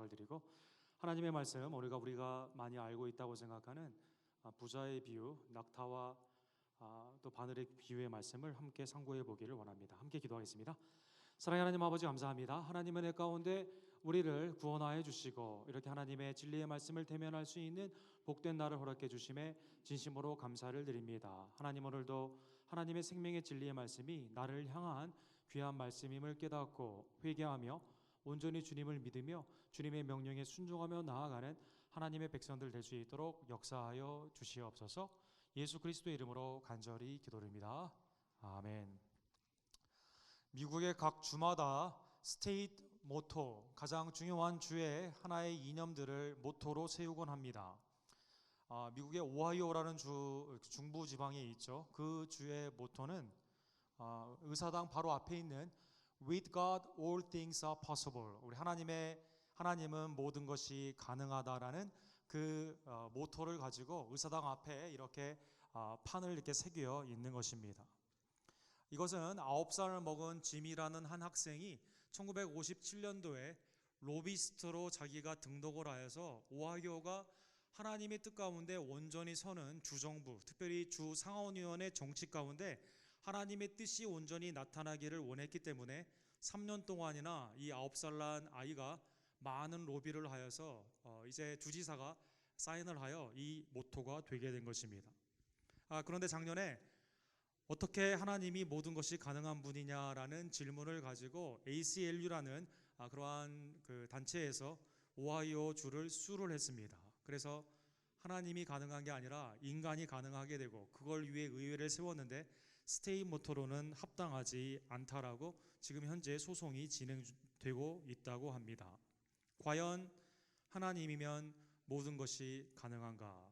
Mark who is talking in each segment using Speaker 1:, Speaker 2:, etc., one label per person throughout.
Speaker 1: 부탁을 드리고, 하나님의 말씀, 우리가 많이 알고 있다고 생각하는 부자의 비유, 낙타와 또 바늘의 비유의 말씀을 함께 상고해 보기를 원합니다. 함께 기도하겠습니다. 사랑하는 하나님 아버지, 감사합니다. 하나님의 내 가운데 우리를 구원하여 주시고 이렇게 하나님의 진리의 말씀을 대면할 수 있는 복된 날을 허락해 주심에 진심으로 감사를 드립니다. 하나님, 오늘도 하나님의 생명의 진리의 말씀이 나를 향한 귀한 말씀임을 깨닫고 회개하며 온전히 주님을 믿으며 주님의 명령에 순종하며 나아가는 하나님의 백성들 될 수 있도록 역사하여 주시옵소서. 예수 그리스도의 이름으로 간절히 기도드립니다. 아멘. 미국의 각 주마다 스테이트 모토, 가장 중요한 주의 하나의 이념들을 모토로 세우곤 합니다. 미국의 오하이오라는 주 중부 지방에 있죠. 그 주의 모토는 의사당 바로 앞에 있는 With God all things are possible. 우리 하나님은 모든 것이 가능하다라는 그 모토를 가지고 의사당 앞에 이렇게 판을 이렇게 새겨 있는 것입니다. 이것은 9살을 먹은 짐이라는 한 학생이 1957년도에 로비스트로 자기가 등록을 하여서 오하이오가 하나님의 뜻 가운데 온전히 서는 주정부, 특별히 주 상하원의원의 정치 가운데 하나님의 뜻이 온전히 나타나기를 원했기 때문에 3년 동안이나 이 9살 난 아이가 많은 로비를 하여서 이제 주지사가 사인을 하여 이 모토가 되게 된 것입니다. 그런데 작년에 어떻게 하나님이 모든 것이 가능한 분이냐라는 질문을 가지고 ACLU라는 그러한 그 단체에서 오하이오 주를 수를 했습니다. 그래서 하나님이 가능한 게 아니라 인간이 가능하게 되고 그걸 위해 의회를 세웠는데 스테이 모토로는 합당하지 않다라고 지금 현재 소송이 진행되고 있다고 합니다. 과연 하나님이면 모든 것이 가능한가?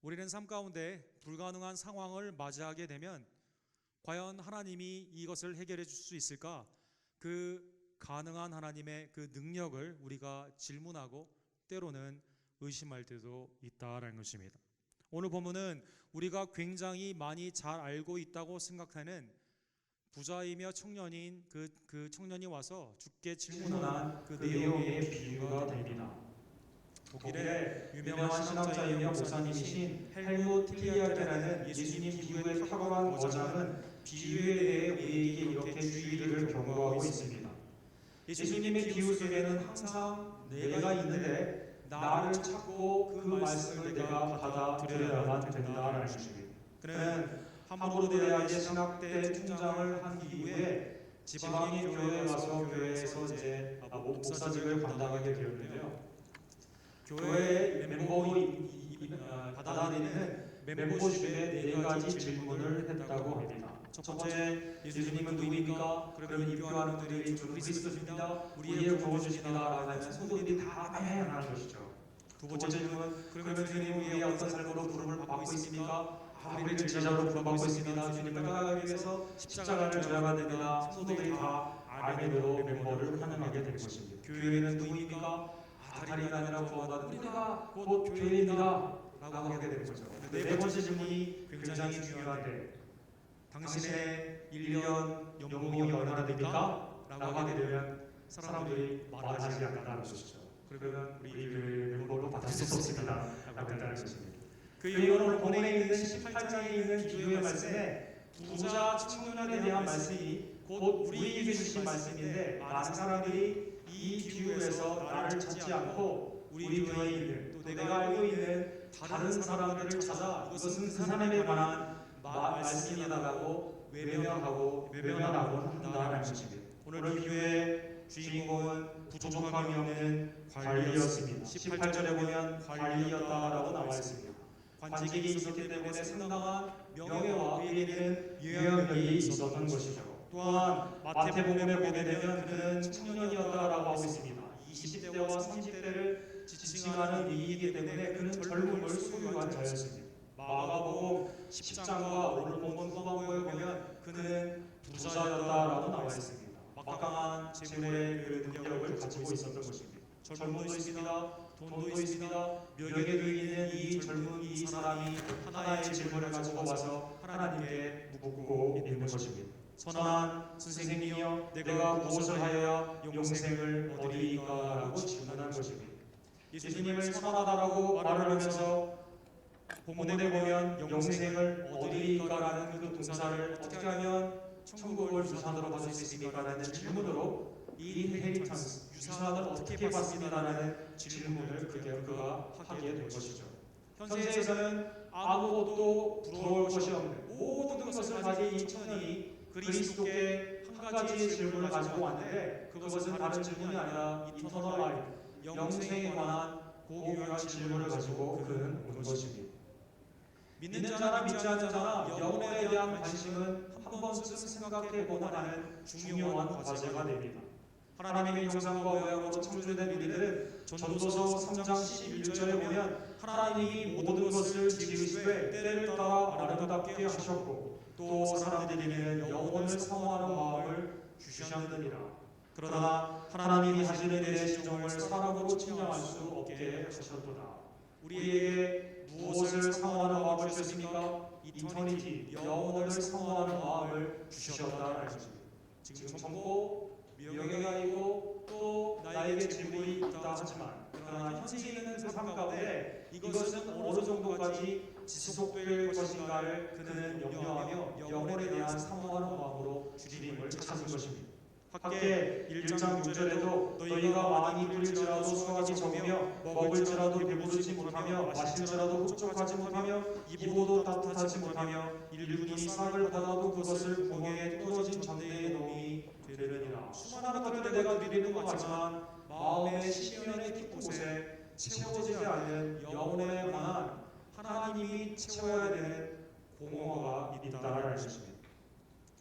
Speaker 1: 우리는 삶 가운데 불가능한 상황을 맞이하게 되면 과연 하나님이 이것을 해결해 줄 수 있을까? 그 가능한 하나님의 그 능력을 우리가 질문하고 때로는 의심할 때도 있다라는 것입니다. 오늘 본문은 우리가 굉장히 많이 잘 알고 있다고 생각하는 부자이며 청년인 그 청년이 와서 주께 질문한 그 내용의 비유가 됩니다. 독일의 유명한 신학자이며 목사님이신 헬무 틸리아케라는 예수님 기후의 탁월한 거장은 비유에 대해 우리에게 이렇게 주의를 경고하고 있습니다. 예수님의 비유 속에는 항상 내가 있는데 나를 찾고 그 말씀을 내가 받아들여야만 된다라는 것입니다. 그는 함부르크 대학의 신학대 총장을 한 이후에 지방의 교회에 와서 교회에서 이제 목사직을 감당하게 되었는데요. 교회의 멤버로 받아들이는 멤버십에 4가지 질문을 했다고 합니다. 첫 번째, 예수님은 누구입니까? 그러면 입교하는 분들이 저는 그리스도입니다. 우리의 구원주십니다 라고 하면 성도들이 다 아멘 하는 것이죠. 두 번째 질문, 그러면 주님 우리의 어떤 삶으로 부름을 받고 있습니까? 우리를 제자로 부름받고 있습니다. 주님을 따라가기 위해서 십자가를 져야만 됩니다. 성도들이 다 아멘으로 멤버를 환영하게 될 것입니다. 교회는 누구입니까? 다리가 아니라 구원받은 우리가 곧 교회입니다 라고 하게 되는 거죠. 네 번째 질문이 굉장히 중요한데, 당신의 1년 연봉이 얼마나 됩니까? 라고 하게 되면 사람들이 말하지 않는다는 것이죠. 그러면 우리 교회 멤버로 받을 수 없습니다 라고 한다는 것입니다. 그 이유는 본문에 있는 18장에 있는 기도의 말씀에 부자 청년에 대한 말씀이 곧 우리에게 주신 말씀인데, 많은 사람들이 이 비유에서 나를 찾지 않고 우리 교회에 있는 또 내가 알고 있는 다른 사람들을 찾아 이것은 그 사람에 관한 말씀이다라고 외면하고 한다는 것입니다. 오늘 비유의 주인공은 부족함이 없는 관리였습니다. 18절에 보면 관리였다라고 나와 있습니다. 관직이 있었기 때문에 상당한 명예와 의리는 영향력이 있었던 것이죠. 또한 마태복음에 보게 되면 그는 청년이었다라고 하고 있습니다. 20대와 30대를 지칭하는 얘기이기 때문에 그는 젊음을 소유한 자였습니다. 마가복음 10장과 오늘 본문 후반부에 보면 그는 부자였다라고 나와 있습니다. 막강한 재물의 그 능력을 가지고 있었던 것입니다. 젊음도 있습니다. 돈도 있습니다. 명예도 있는 이 젊은 이 사람이 하나의 질문을 가지고 와서 하나님께 묻고 있는 것입니다. 선한 선생님이여, 내가 무엇을 하여야 영생을 얻으리까? 라고 질문한 것입니다. 예수님을 선하다라고 말을 하면서 본문에 보면 영생을 얻으리까라는 그 동사를 어떻게 하면 천국을 유산으로 받을 수 있습니까라는 질문으로 inheritance, 유산을 어떻게 받습니다라는 질문을 그가 하게 된 것이죠. 현세에서는 아무것도 부러울 것이 없는 모든 것을 가진 이 청년이 그리스도께 한 가지의 질문을 가지고 왔는데 그것은 다른 질문이 아니라 eternal life, 영생에 관한 고유한 질문을 가지고 그는 온 것입니다. 믿는 자나 믿지 않는 자나 영혼에 대한 관심은 한 번쯤 생각해보고 하는 중요한 과제가 됩니다. 하나님의 형상과 모양으로 창조된 우리들은 전도서 3장 11절에 보면 하나님이 모든 것을 지으시되 때를 따라 아름답게 하셨고 또 사람들에게는 영혼을 사모하는 마음을 주셨느니라. 그러나 하나님이 하시는 일의 시종을 사람으로 측량할 수 없게 하셨도다. 우리에게 무엇을 사모하는 마음을 주셨습니까? 이터니티, 영혼을 사모하는 마음을 주셨다는 것입니다. 지금 젊고 명예가 있고 또 나에게 질문이 있다 하지만 그러나 현재 있는 삶 가운데 이것은 어느 정도까지 지속될 것인가를 그는 염려하며 영혼에 대한 사모하는 마음으로 주님을 찾은 것입니다. 밖에 1장 6절에도 너희가 많이 뿌릴지라도 수확이 적으며 먹을지라도 배부르지 못하며 마실지라도 흡족하지 못하며 입어도 따뜻하지 못하며 일꾼이 싹을 받아도 그것을 구멍에 뚫어진 전대에 넣음이 되느니라. 수많은 것들을 내가 누리는 것 같지만 마음의 시면의 깊은 곳에 채워지지 않는 영혼에 관한 하나님이 채워야 되는 공허가 있다라는 것입니다.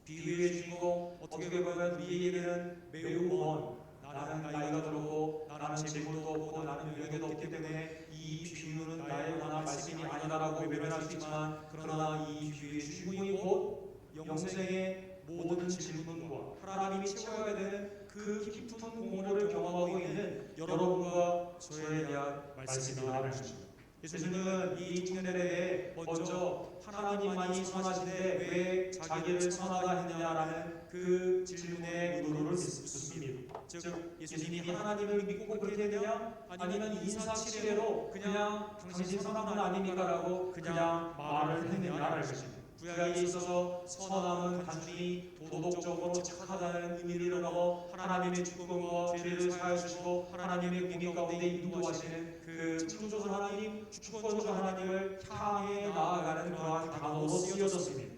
Speaker 1: 비유의 주인공 어떻게 보면 우리에게는 매우 먼 나는 나이가 들었고 나는 재물도 없고 나는 명예도 없기 때문에 이 비유는 나에 관한 말씀이 아니다라고 외면할 수 있지만 그러나 이 비유의 주인공이 곧 영생의 모든 질문과 하나님이 채워야 되는 그 깊은 공허를 경험하고 있는 여러분과 저에 대한 말씀이라는 것입니다. 예수님은 이 청년에게 먼저 하나님만이 선하신데 왜 자기를 선하다 했느냐라는 그 질문의 의도를 묻습니다. 즉 예수님이 하나님을 믿고 그렇게 했느냐 아니면 인사치레로 그냥 당신 선한 분 아닙니까라고 그냥 말을 했느냐라는 것입니다. 구약에 있어서 선함은 단순히 도덕적으로 착하다는 의미를 넘어 하나님의 주권과 죄를 사하여 주시고 하나님의 공의 가운데 인도하시는 그 창조주 하나님, 주권주 하나님을 향해 나아가는 그러한 단어로 쓰여졌습니다.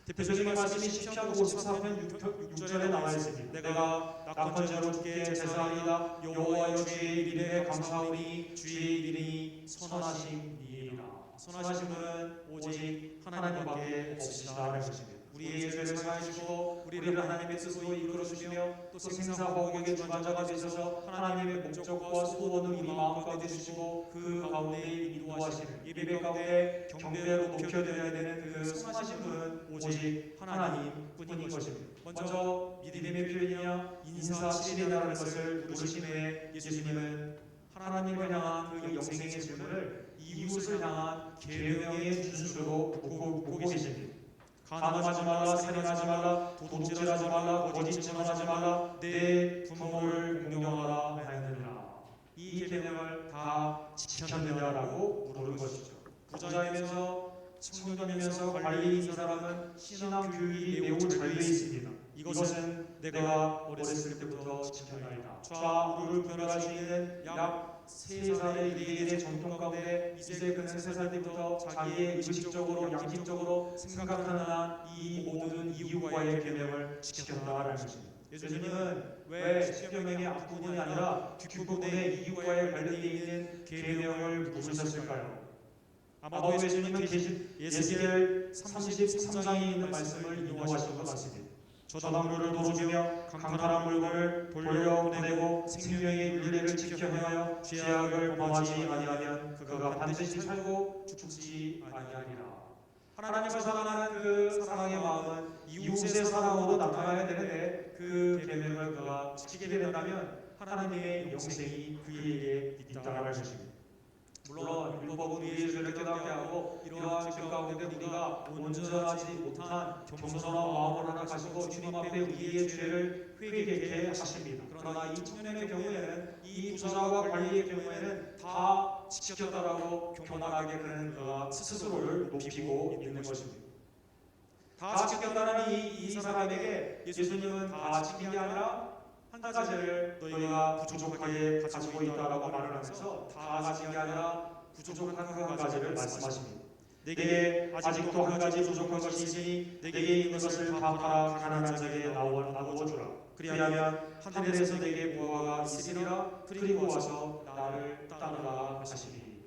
Speaker 1: 대표적인 말씀이 시편 54편 6절에 나와 있습니다. 내가 낙헌 자로 주께 제사하리이다. 여호와여 주의 이름에 감사하오니 주의 이름이 선하심이니라. 선하심은 오직 하나님밖에 없으시다는 것입니다. 우리의 죄를 사하여 주시고 우리를 하나님의 뜻으로 이끌어 주시며 또 생사화복의 주관자가 되셔서 하나님의 목적과 소원을 우리 마음 가운데 주시고 그 가운데 인도하시는 예배 가운데 경배로 높여드려야 되는 그 선하신 분은 오직 하나님뿐인 것입니다. 먼저 믿음의 표현이냐 인사치레라는 것을 물으신 후에 예수님은 하나님을 향한 그 영생의 질문을 이웃을 향한 계명의 준수로 묻고 계십니다. 간음하지 말라, 살인하지 말라, 도둑질하지 말라, 거짓 증언하지 말라, 내 부모를 공경하라 하였느니라. 이 계명을 다 지켰느냐라고 물은 것이죠. 부자이면서 청년이면서 관리인 이 사람은 신앙 교육이 매우 잘 되어 있습니다. 이것은 내가 어렸을 때부터 지켰나이다. 좌우를 구별할 수 있는 약 3살의 유대인의 전통 가운데 이제 그는 3살 때부터 자기의 의식적으로 양심적으로 생각하는 한 이 모든 이웃과의 계명을 지켰다라는 것입니다. 예수님은 왜 십계명의 앞부분이 아니라 뒷부분에 이웃과의 관련되어 있는 계명을 물으셨을까요? 아마도 예수님은 예시겔 33장에 있는 말씀을 인용하신 것 같습니다. 저당물을 도로주며 강탈한 물건을 돌려보내고 생명의 윤례를 지켜 행하여 죄악을 범하지 아니하면 그가 반드시 살고 죽지 아니하리라. 하나님을 사랑하는 그 사랑의 마음은 이웃의 사랑으로 나타나야 되는데 그 계명을 그가 지키게 된다면 하나님의 영생이 그에게 있다라는 것입니다. 물론 율법은 우리의 죄를 깨닫게 하고 이러한 죄 가운데 우리가 온전하지 못한 겸손한 마음을 하나 가지고 주님 앞에 우리의 죄를 그에게 하십니다. 그러나 이 청년의 경우에는 이 부자와 관리의 경우에는 다 지켰다라고 교만하게 그가 스스로를 높이고 있는 것입니다. 다 지켰다는 이 사람에게 예수님은 다 지킨 게 아니라 한 가지를 너희가 부족하게 가지고 있다라고 말을 하면서 다 가진 게 아니라 부족한 한 가지를 말씀하십니다. 내게 아직도 한 가지 부족한 것이 있으니 내게 있는 것을 다 팔아 가난한 자에게 나누어 주라. 그리하면 하늘에서 내게 무화과가 있으리라. 그리고 와서 나를 따르라 하시니.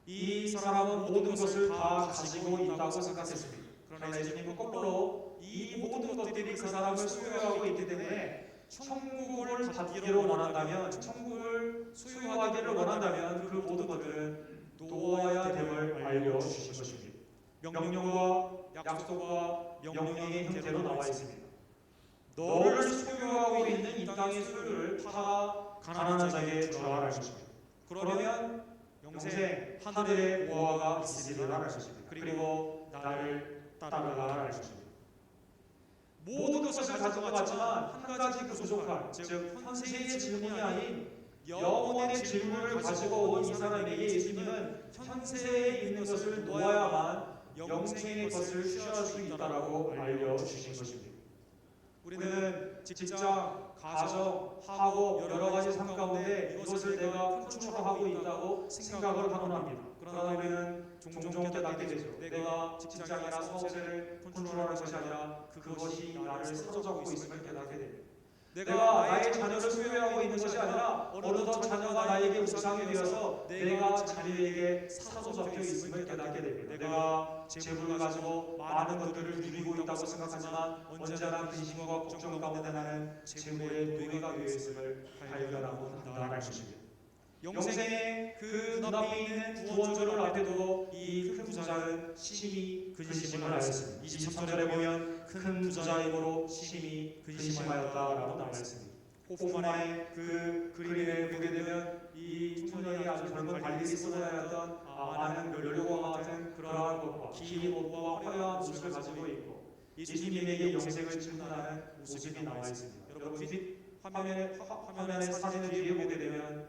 Speaker 1: 이 사람은 모든 것을 다 가지고 있다고 생각했습니다. 그러나 예수님은 거꾸로 이 모든 것들이 그 사람을 소유하고 있기 때문에 천국을 받기를 원한다면, 천국을 소유하기를 원한다면 그 모든 것들은 놓아야 됨을 알려주신 것입니다. 명령과 약속과 명령의 형태로 나와 있습니다. 너를 소유하고 있는 이 땅의 소유를 다 가난한 자에게 주라 할 것입니다. 그러면 영생 하늘에 무화과가 있으리라 할 것입니다. 그리고 나를 따르라 할 것입니다. 모든 것을 가져갔지만 한 가지 부족한, 즉 현세의 질문이 아닌 영원의 질문을 가지고 온 이 사람에게 예수님은 현세에 있는 것을 놓아야만 영생의 것을 취할 수 있다라고 알려주신 것입니다. 우리는 직장, 가정, 학업, 여러 가지 삶 가운데 이것을 내가 컨트롤하고 있다고 생각을 하곤 합니다. 그러나 우리는 종종 깨닫게 되죠. 내가 직장이나 사업체를 컨트롤하는 것이 아니라 그것이 나를 사로잡고 있음을 깨닫게 됩니다. 내가 나의 자녀를 소유하고 있는 것이 아니라 어느덧 자녀가 나에게 우상이 되어서 내가 자녀에게 사로잡혀 있음을 깨닫게 됩니다. 내가 재물을 가지고 많은 것들을 누리고 있다고 생각하지만 언제나 근심과 걱정 가운데 나는 재물의 노예가 되어 있음을 발견하고 판단할 것입니다. 영생의 그 눈앞에 있는 구원주를 앞에 두고 이 큰 부자는 심히 근심을 하였습니다. 23절에 보면 큰 부자의 힘으로 심히 근심하였다라고 나와 있습니다. 호프만의 그 그림을 보게 되면 이 청년이 아주 젊은 관리를 쓰고다녔던 많은 연료와 같은 그러한 것과 긴 옷과 화려한 옷을 가지고 있고 예수님에게 영생을 질문하는 모습이 나와 있습니다. 여러분 화면에 사진을 뒤에 보게 되면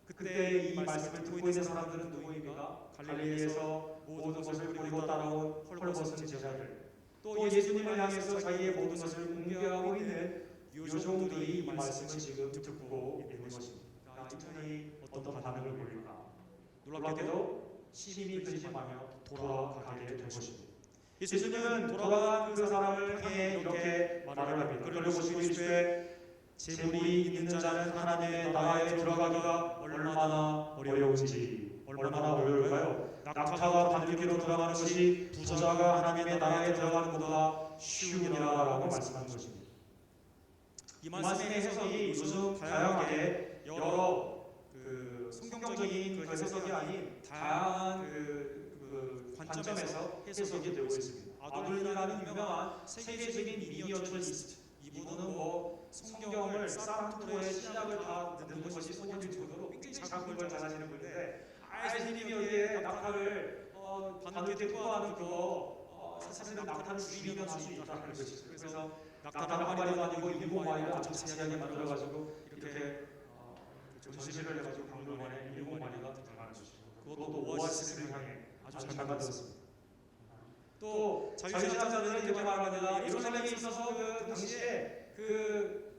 Speaker 1: 그때 이 말씀을 듣고 있는 사람들은 누구입니까? 갈릴리에서 모든 것을 버리고 따라온 헐벗은 제자들, 또 예수님을 향해서 자기의 모든 것을 공개하고 있는 요종들이 이 말씀을 지금 듣고 있는 것입니다. 이 청년이 어떤 반응을 보일까? 놀랍게도 심히 근심하며 돌아가게 된 것입니다. 예수님은 돌아간 그 사람을 향해 이렇게 말을 합니다. 그를 보시고 이르시되 재물이 있는 자는 하나님의 나라에 들어가기가 얼마나 어려운지. 얼마나 어려울까요? 낙타가 바늘귀로 들어가는 것이 부자가 하나님의 나라에 들어가는 것보다 쉬우니라라고 말씀하는 것입니다. 이 말씀의 해석이 요즘 다양하게 여러 성경적인 그 해석이 아닌 다양한 관점에서 해석이 되고 있습니다. 아둘리라는 유명한 세계적인 미니어처리스트, 이분은 성경을 사람토의 신약을 다 넣는 것이 소원일 정도로 굉장히 작은 걸 잘하시는 분인데 예수님이 여기에 낙타를 바늘에 투하하는 그거 사실은 낙타를 죽이면 할 수 있다는 것이죠. 그래서 낙타를 한 마리도 아니고 7마리를 아주 자세하게 만들어가지고 이렇게 전시를 해가지고 박물관에 7마리가 들어가는 것이죠. 그것도 오아시스를 향해 아주 잘 만들었습니다. 또 자유신학자들은 이렇게 말합니다. 예루살렘에 있어서 그 당시에 그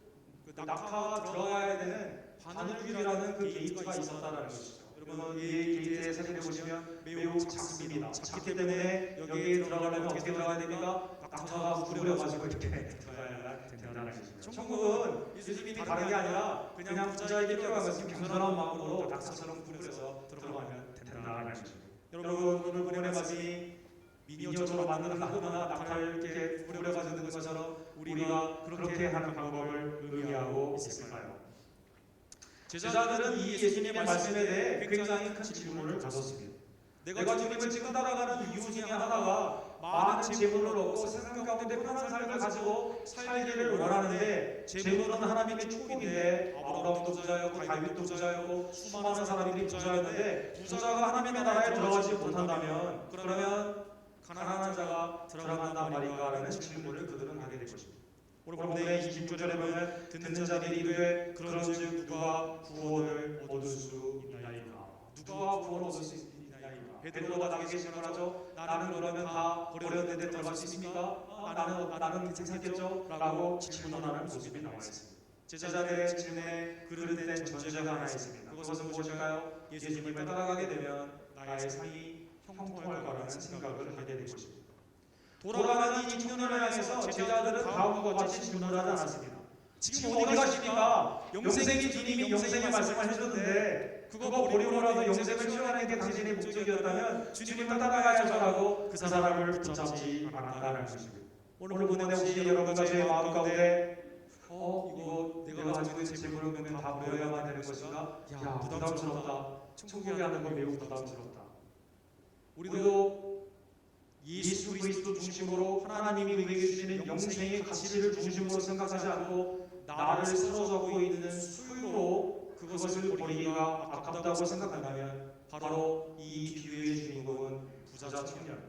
Speaker 1: 낙타가 들어가야 되는 바늘귀라는 그 게이트가 있었다는 것이죠. 여러분 이 게이트의 사진을 보시면 매우 작습니다. 작기 때문에 여기에 들어가려면 어떻게 들어가야 됩니까? 낙타가 구부려가지고 이렇게 들어가야 된다는 것이죠. 천국은 예수님이 다른 게 아니라 그냥 부자에게 필요한 것은 겸손한 마음으로 낙타처럼 구부려서 들어가면 된다는 것이죠. 여러분 오늘 본문의 말씀이 미니어처로 만드는 하거나 낙타를 이렇게 구부려가지고 넣는 것처럼 우리가 그렇게 하는 방법을 의미하고 있을까요? 제자들은 이 예수님의 말씀에 대해 굉장히 큰 질문을 가졌습니다. 내가 주님을 지금 따라가는 이유 중에 하나가 많은 재물을 얻고 세상 가운데 편안한 삶을 가지고 살기를 원하는데 재물은 하나님의 축복인데 아브라함도 부자였고 다윗도 부자였고 수많은 사람들이 부자였는데 부자가 하나님의 나라에 들어가지 못한다면 그러면 가난한 자가 들어간단 말인가 라는 질문을 그들은 하게 된 것입니다.
Speaker 2: 오늘 본문의 26절에 보면 듣는 자들이 이르되 그런즉 누가 구원을 얻을 수 있나이까. 누가 구원을 얻을 수 있나이까. 베드로가 나에게 질문하죠. 나는 그러면 다 버렸는데 들어갈 수 있습니까? 나는 괜찮겠죠? 라고 질문하는 모습이 나와 있습니다. 제자들의 질문에 그릇된 전제가 하나 있습니다. 그것은 무엇일까요? 예수님을 따라가게 되면 나의 삶이 형통할 거라는 생각을 하게 된 것입니다. 돌아가는 이 청년을 향해서 제자들은 다음과 같이 질문하지 않았습니다. 지금 어디 가십니까? 영생이 주님이 영생의 말씀을 해줬는데 그거 버리고라도 영생을 취하는 게 당신의 목적이었다면 주님을 따라가야죠라고 그 사람을 붙잡지 않았다는 것입니다. 오늘 본문에 혹시 여러분과 제 마음 가운데 이거 내가 가지고 있는 재물을 보면 다 버려야만 되는 것인가? 야, 부담스럽다. 천국에 하는 건 매우 부담스럽다. 우리도 예수 그리스도 중심으로 하나님이 우리에게 주시는 영생의 가치를 중심으로 생각하지 않고 나를 사로잡고 있는 소유로 그것을 버리기가 아깝다고 생각한다면 바로 이 비유의 주인공은 부자 청년,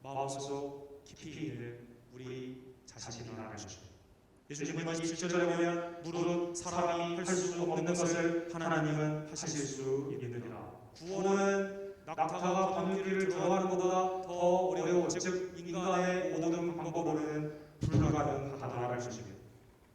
Speaker 2: 마음속 깊이 있는 우리 자신이라는 것입니다. 예수님은 27절에 보면 무릇 사람이 할 수 없는 것을 하나님은 하실 수 있느니라. 구원은 낙타가 바늘귀를 들어가는 것보다 더 어려워, 즉 인간의 모든 방법으로는 불가능하다는 것입니다.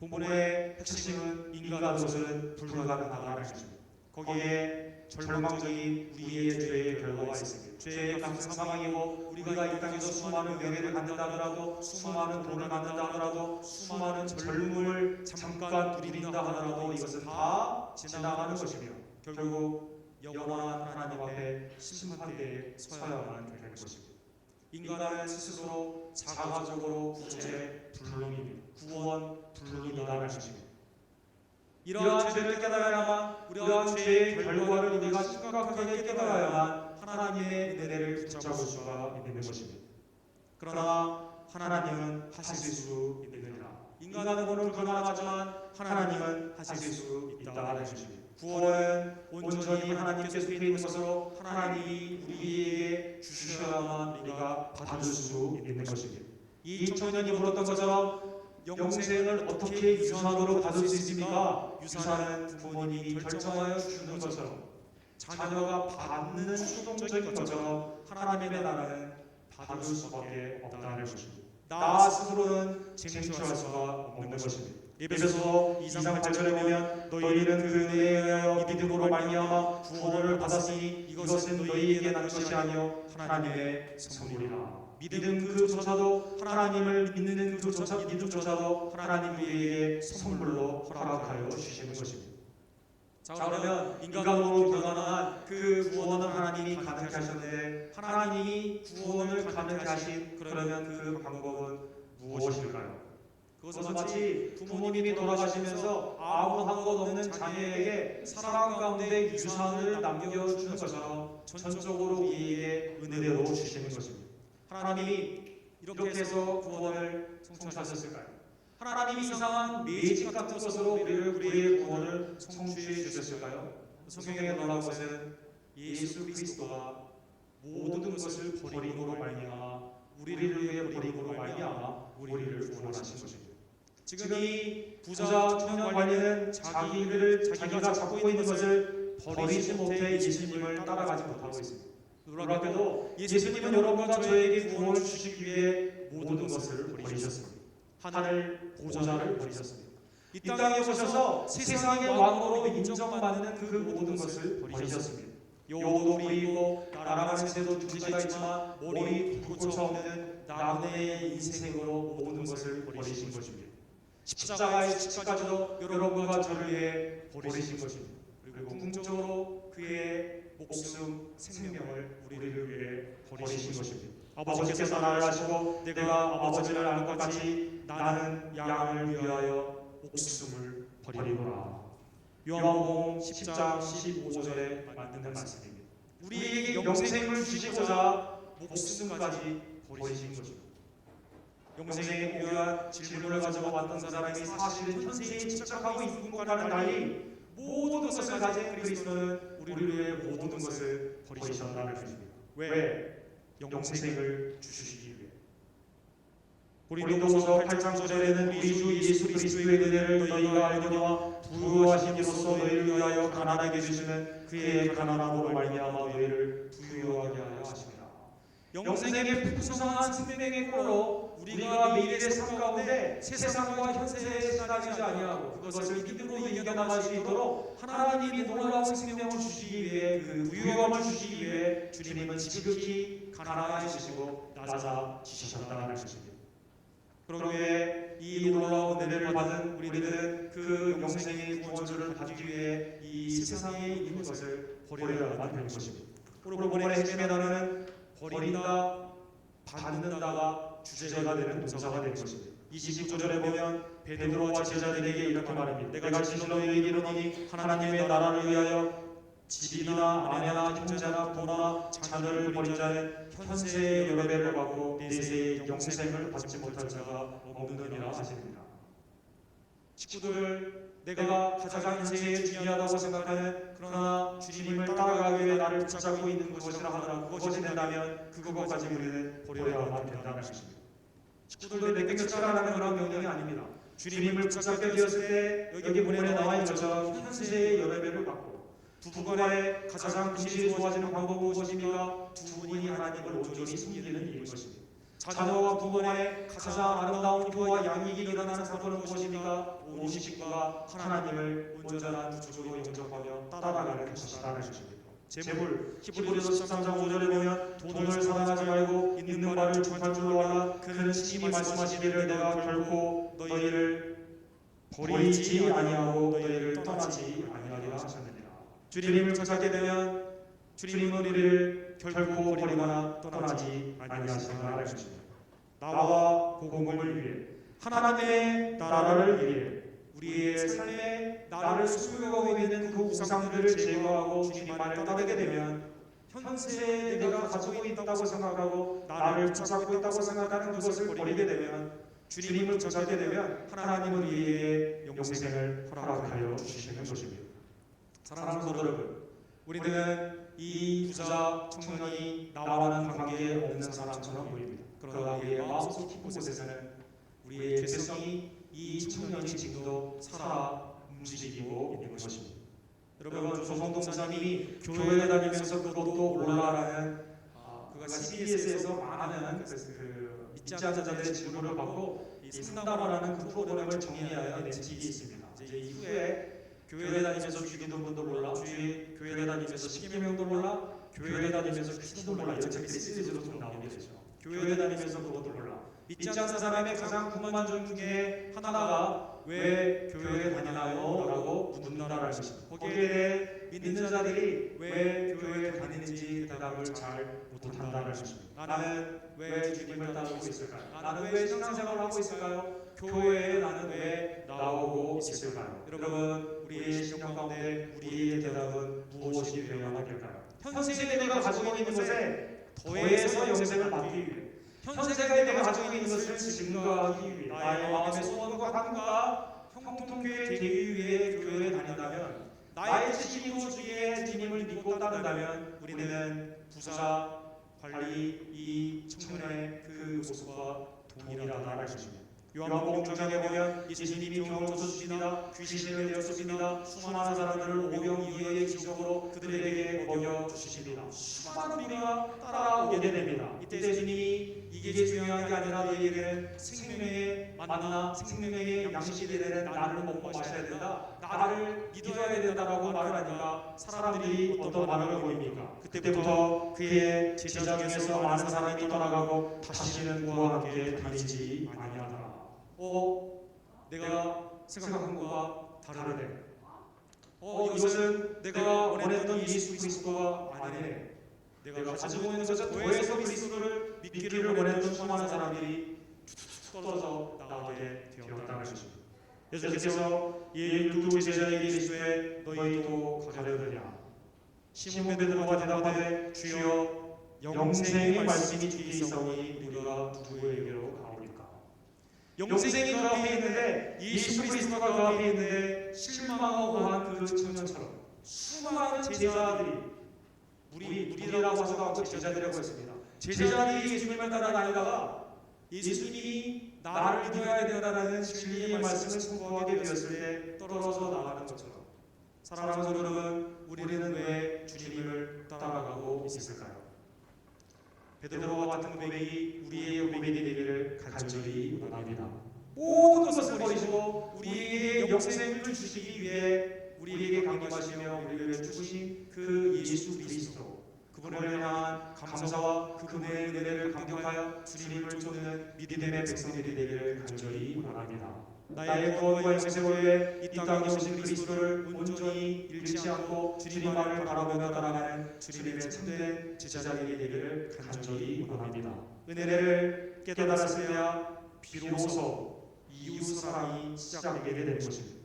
Speaker 2: 본문의 핵심은 인간으로서는 불가능하다는 것입니다. 거기에 절망적인 우리의 죄의 결과가 있습니다. 죄의 값은 사망이고 우리가 이 땅에서 수많은 명예를 갖는다 하더라도, 수많은 돈을 갖는다 하더라도, 수많은 젊음을 잠깐 누린다 하더라도 이것은 다 지나가는 것이며 결국 영원한 하나님 앞에 심판대에 서야만 되는 것입니다. 인간은 스스로 자가적으로 구제 불능입니다. 구원 불능이라는 것입니다. 이러한 죄를 깨달아야만, 이러한 죄의 결과를 우리가 심각하게 깨달아야만 하나님의 은혜를 붙잡을 수가 있는 것입니다. 그러나 하나님은 하실 수 있느니라. 인간은 오늘 불가능하지만 하나님은 하실 수 있다는 것입니다. 구원은 온전히 하나님께 속해 있는 것으로 하나님이 우리에게 주셔야만 우리가 받을 수 있는 것입니다. 이 청년이 물었던 것처럼 영생을 어떻게 유산으로 받을 수 있습니까? 유산은 부모님이 결정하여 주는 것처럼, 자녀가 받는 수동적인 것처럼 하나님의 나라는 받을 수밖에 없다는 것입니다. 나 스스로는 쟁취할 수가 없는 것입니다. 에베소서 2장 8절에 보면 너희는 그 은혜에 의하여 믿음으로 말미암아 구원을 받았으니 이것은 너희에게 난 것이 아니요 하나님의 선물이라. 믿음 그 조차도, 하나님을 믿는 그 믿음조차도 하나님이 우리에게 선물로 허락하여 주시는 것입니다. 자, 그러면 인간으로 불가능한 그 구원은 하나님이 가능케 하셨는데 하나님이 구원을 가능케 하신 그러면 그 방법은 무엇일까요? 그것은 마치 부모님이 돌아가시면서 아무 한 것 없는 자녀에게 사랑 가운데 유산을 남겨주는 것처럼 전적으로 우리에게 은혜로 주시는 것입니다. 하나님이 이렇게 해서 구원을 성취하셨을까요? 하나님이 이상한 매직 같은 것으로 우리의 구원을 성취해 주셨을까요? 성경에 나온 것은 예수 그리스도가 모든 것을 버림으로 말미암아 우리를 위해 버림으로 말미암아 우리를 구원하신 것입니다. 지금 이 부자 청년 관리는 자기가 잡고 있는 것을 버리지 못해 예수님을 따라가지 못하고 있습니다. 놀랍게도 예수님은 여러분과 저에게 구원을 주시기 위해 모든 것을 버리셨습니다. 하늘 보좌를 버리셨습니다. 이 땅에 오셔서 세상의 왕으로 인정받는 그 모든 것을 버리셨습니다. 여우도 버리고 날아가는 새도 둥지가 있지만 머리 굵고차 없는 나그네의 인생으로 모든 것을 버리신 것입니다. 십자가의 십자까지도 여러분과 저를 위해 버리신 것입니다. 그리고 궁극적으로 그의 목숨, 생명을 우리를 위해 버리신 것입니다. 아버지께서 나를 아시고 내가 아버지를 아는 것 같이 나는 양을 위하여 목숨을 버리노라. 요한복음 10장 15절에 맞는 말씀입니다. 우리에게 영생을 주시고자 목숨까지 버리신 것입니다. 영생의 고유한 질문을 가지고 왔던 사람이 사실은 현세에 집착하고 있는 것과는 달리 모든 것을 가진 그리스도는 우리를 위해 모든 것을 버리셨다는 것입니다. 왜? 영생을 주시기 위해. 고린도후서 8장 9절에는 우리 주 예수 그리스도의 은혜를 너희가 알거니와 부유하신 이로써 너희를 위하여 가난하게 해주시는 그의 가난함으로 말미암아 너희를 부유하게 하여 하십니다. 영생의 풍성한 생명의 꼴로 우리가 매일의 삶 가운데 세상과 현세에 시달리지 아니하고 그것을 믿음으로 이겨나갈 수 있도록 하나님이 놀라운 생명을 주시기 위해 그 부유함을 주시기 위해 주님은 지극히 가난해지시고 낮아지셨다는 것입니다. 그러기에 이 놀라운 은혜를 받은 우리들은 그 영생의 구원주를 받기 위해 이 세상에 있는 것을 버려야만 되는 것입니다. 프로본의 핵심의 단어는 버린다, 받는다가 주제가 되는 동사가 되는 것입니다. 29절에 보면 베드로와 제자들에게 이렇게 말합니다. 내가 진실로 너희에게 이르노니 하나님의 나라를 위하여 집이나 아내나 형제나 부모나 자녀를 버린 자는 현세의 열매를 받고 내세의 영생을 받지 못할 자가 없느니라 하십니다. 친구들, 내가 가장 현세에 중요하다고 생각하는 그러나 주님을 따라가기 위해 나를 붙잡고 있는 것이라 하더라도 그것이 된다면 그것까지 우리는 버려야만 된다는 것입니다. 친구들, 내게 그런 명령이 아닙니다. 주님을 붙잡게 되었을 때 여기 본문에 나와 있는 것처럼 현세의 열매를 받고 두 분간에 가장 분실이 좋아지는 방법은 무엇입니까? 두 분이 하나님을 온전히 섬기는 일인 것입니다. 자녀와 부부 간에 가장 아름다운 교와 양익이 일어나는 사건은 무엇입니까? 온 식구가 하나님을 온전한 구주로 영접하며 따라가는 것이라는 것입니다. 재물, 히브리서 13장 5절에 보면 돈을 사랑하지 말고 있는 바를 중한 줄로 알라. 그는 신이 말씀하시기를 내가 결코 너희를 버리지 아니하고 너희를 떠나지 아니하리라 하셨느니라. 주님을 붙잡게 되면 주님은 우리를 결코 버리거나 떠나지 아니하시리라는 것입니다. 나와 복음을 위해 하나님의 나라를 위해 우리의 삶에 나를 소유하고 있는 그 우상들을 제거하고 주님만을 따르게 되면 현세에 내가 가지고 있다고 생각하고 나를 붙잡고 있다고 생각하는 그것을 버리게 되면 주님을 붙잡게 되면 하나님은 우리에게 영생을 허락하여 주시는 것입니다. 사랑하는 성도 여러분, 우리는 이 부자 청년이 나와는 관계 없는 사람처럼 보입니다. 그러나 우리의 마음속 깊은 곳에서는 우리의 죄성이 이 청년이 지금도 살아 움직이고 있는 것입니다. 여러분, 조성동 목사님이 교회 다니면서 그것도 몰라라는 그가 CBS에서 많은 믿지 않는 자들의 질문을 받고 이 상담하라는 그 프로그램을 정리하여 낸 책이 있습니다. 이제 이후에 교회 다니면서 죽이는 분도 몰라, 교회 다니면서 십계명도 몰라, 교회 다니면서 귀신도 몰라, 이런 책이 시리즈로 좀 나오게 되죠. 교회 다니면서 그것도 몰라. 믿지 않는 사람의 가장 궁금한 점 중에 하나가 왜 교회에 다니나요? 라고 묻는다라는 것입니다. 거기에 대해 믿는 자들이 왜 교회에 다니는지 대답을 잘 못한다는 것입니다. 나는 왜 주님을 따르고 있을까요? 나는 왜 신앙생활을 하고 있을까요? 교회에 나는 왜 나오고 있을까요? 여러분, 우리의 신앙 가운데 우리의 대답은 무엇이 되어야 될까요? 현세에 내가 가지고 있는 것에 더해서 영생을 받기 위해, 현세에 내가 가지고 있는 것을 증거하기 위해, 나의 마음의 소원과 간구가 형통교회에 되기 위해 교회에 다닌다면, 나의 지식으로 주의 주님을 믿고 따른다면 우리는 부자 관리 이 청년의 그 모습과 동일하다는 것입니다. 요한복음 6장에 보면 예수님이 병을 고쳐주십니다. 귀신을 내어주십니다. 수많은 사람들을 오병이어의 기적으로 그들에게 먹여주십니다. 수많은 우리가 따라오게 됩니다. 이때 예수님이 이게 중요한 게 아니라 너희에게는 생명의 만나, 생명의 양식이 되는 나를 먹고 마셔야 된다, 나를 믿어야 된다라고 말을 하니까 사람들이 어떤 반응을 보입니까? 그때부터 그의 제자 중에서 많은 사람이 떠나가고 다시는 그와 함께 다니지 아니하더라. 내가 생각한 것과 다르네. 이것은 내가 원했던 예수 그리스도가 아니네. 내가 가지고 있는 것에 더해서 그리스도를 믿기를 원했던 수많은 사람들이 떨어져 나오게 되었다는 것입니다. 예수께서 이 열두 제자에게 이르시되 너희도 가려느냐? 시몬 베드로가 대답하되 주여 영생의 말씀이 주께 있사오니 우리가 누구에게로 가오리까? 영생이 그 앞에 있는데, 예수 그리스도가 그 앞에 있는데 실망하고 한 그 청년처럼 수많은 제자들이, 무리라고 하지도 않고 제자들이라고 했습니다. 제자들이 예수님을 따라다니다가 예수님이 나를 믿어야 된다는 진리의 말씀을 선포하게 되었을 때 떨어져 나가는 것처럼 사랑하는 성도 여러분, 우리는 왜 주님을 따라가고 있을까요? 베드로와 같은 고백이 우리의 고백이 되기를 간절히 원합니다. 모든 것을 버리시고 우리에게 영생을 주시기 위해 우리에게 강림하시며 우리를 위해 죽으신 그 예수 그리스도, 그분을 향한 감사와 그분의 은혜를 감격하여 주님을 쫓는 믿음의 백성들이 되기를 간절히 원합니다. 나의 구원과 영생을 위해 이 땅에 오신 그리스도를 온전히 잃지 않고 주님만을 바라보며 따라가는 주님의 참된 제자들이 되기를 간절히 원합니다. 은혜를 깨달았을 때야 비로소 이웃 사랑이 시작되게 되는 것입니다.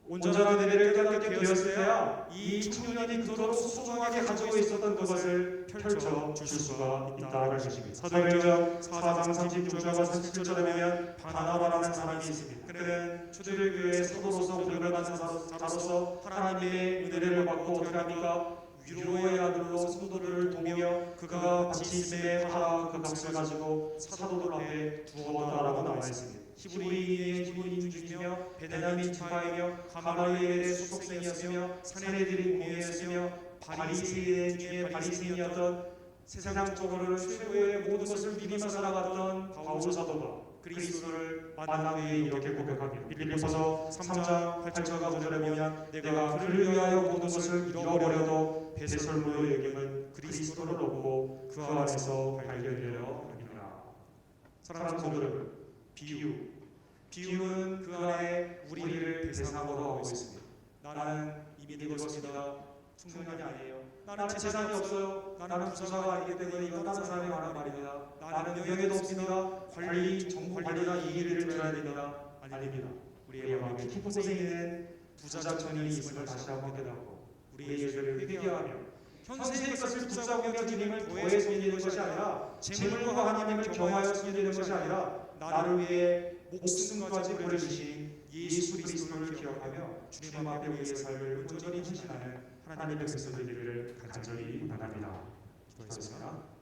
Speaker 2: 온전한 은혜를 깨닫게 되었을 때야 이 청년이 그토록 소중하게 가지고 있었던 그것을 펼쳐 줄 수가 있다는 것입니다. 사도행전 4장 36절과 37절에 보면 바나바라는 사람이 있습니다. 그는 초대교회의 사도로서 부름을 받은 자로서 하나님의 은혜를 받고 어떻게 합니까? 위로의 아들로 성도들을 도우며 그가 같이 있음에 팔아 그 값을 가지고 사도들 앞에 두었다라고 나와 있습니다. 히브리인의 히브리인 중이며 베냐민 지파이며 가말리엘의 수속생이었으며 사내들이 공예였으며 바리새인 중에 바리새인이었던 세상적으로는 최고의 모든 것을 믿으며 살아갔던 바울 사도가 그리스도를 만난 후에 이렇게 고백합니다. 빌립보서 3장 8절과 9절에 보면 내가 그를 위하여 모든 것을 잃어버려도 배설물로 여김은 그리스도를 얻고 그 안에서 발견되려 합니다. 사랑하는 성도 여러분, 비유는 그 안에 우리를 대상으로 하고 있습니다. 나는 이미 늙었습니다. 청년이 아니에요. 나는 재산이 없어요. 나는 부자가 아니기 때문에 이건 다른 사람이 말하는 말입니다. 나는 명예도 없습니다. 정부 관리나 이 일을 들어야 됩니다. 아닙니다. 우리의 마음에 깊은 곳에 있는 부자 청년이 있음을 다시 한번 깨닫고 우리의 죄를 회개하며 현세의 것을 붙잡고 주님을 구해 섬기는 것이 아니라 재물과 하나님을 경하여 섬기는 것이 아니라 나를 위해 목숨까지 버려주신 예수 그리스도를 기억하며 주님 앞에 우리의 삶을 온전히 헌신하는 하나님의 백성들 되기를 간절히 원합니다. 기도하겠습니다.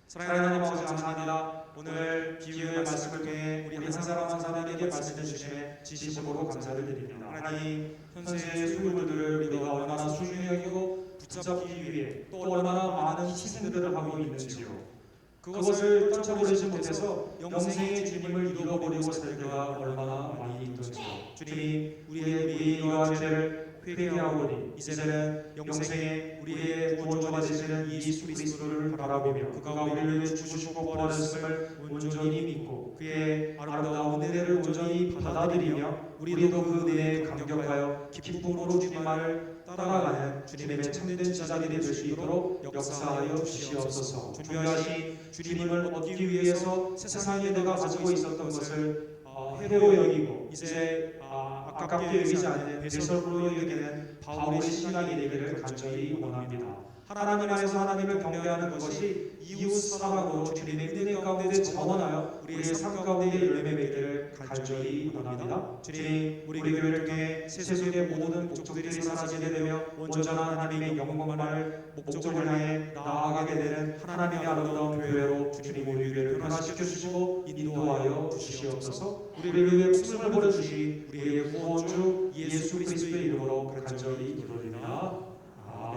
Speaker 2: 사랑하는 하나님 아버지 감사합니다. 오늘 비유의 말씀을 통해 우리 한 사람 한 사람에게 말씀해 주심에 진심으로 감사를 드립니다. 하나님, 현세의 소유물들을 우리가 얼마나 소중히 여기고 붙잡기 위해 또 얼마나 많은 희생들을 하고 있는지요. 그것을 떨쳐버리지 못해서 영생의 주님을 잃어버리고 살 때가 얼마나 많이 있던지요. 주님, 우리의 이러한 죄를 회개하오니 이제는 영생의 우리의 구원주가 되시는 예수 그리스도를 바라보며 그가 우리를 위해 죽으시고 부활하셨음을 온전히 믿고 그의 아름다운 은혜를 온전히 받아들이며 우리도 그 은혜에 감격하여 기쁨으로 주님만을 따라가는 주님의 참된 제자들이 될 수 있도록 역사하여 주시옵소서. 존귀하신 주님을 얻기 위해서 세상에 내가 가지고 있었던 것을 해로 여기고 이제 아깝게 여기지 않는 배설물로 여기는 바울의 신앙이 되기를 간절히 원합니다. 하나님 안에서 하나님을 경배하는 것이 이웃 사랑으로 주님의 은혜 가운데 전원하여 우리의 삶 가운데 열매 맺기를 간절히 원합니다. 주님, 우리 교회를 통해 세속의 모든 목적들이 사라지게 되며 온전한 하나님의 영광만을 목적을 향해 나아가게 되는 하나님의 아름다운 교회로 주님 우리 교회를 변화시켜 주시고 인도하여 주시옵소서. 우리를 위해 목숨을 버려주신 우리의 구원주 예수 그리스도의 이름으로 간절히 기도드립니다.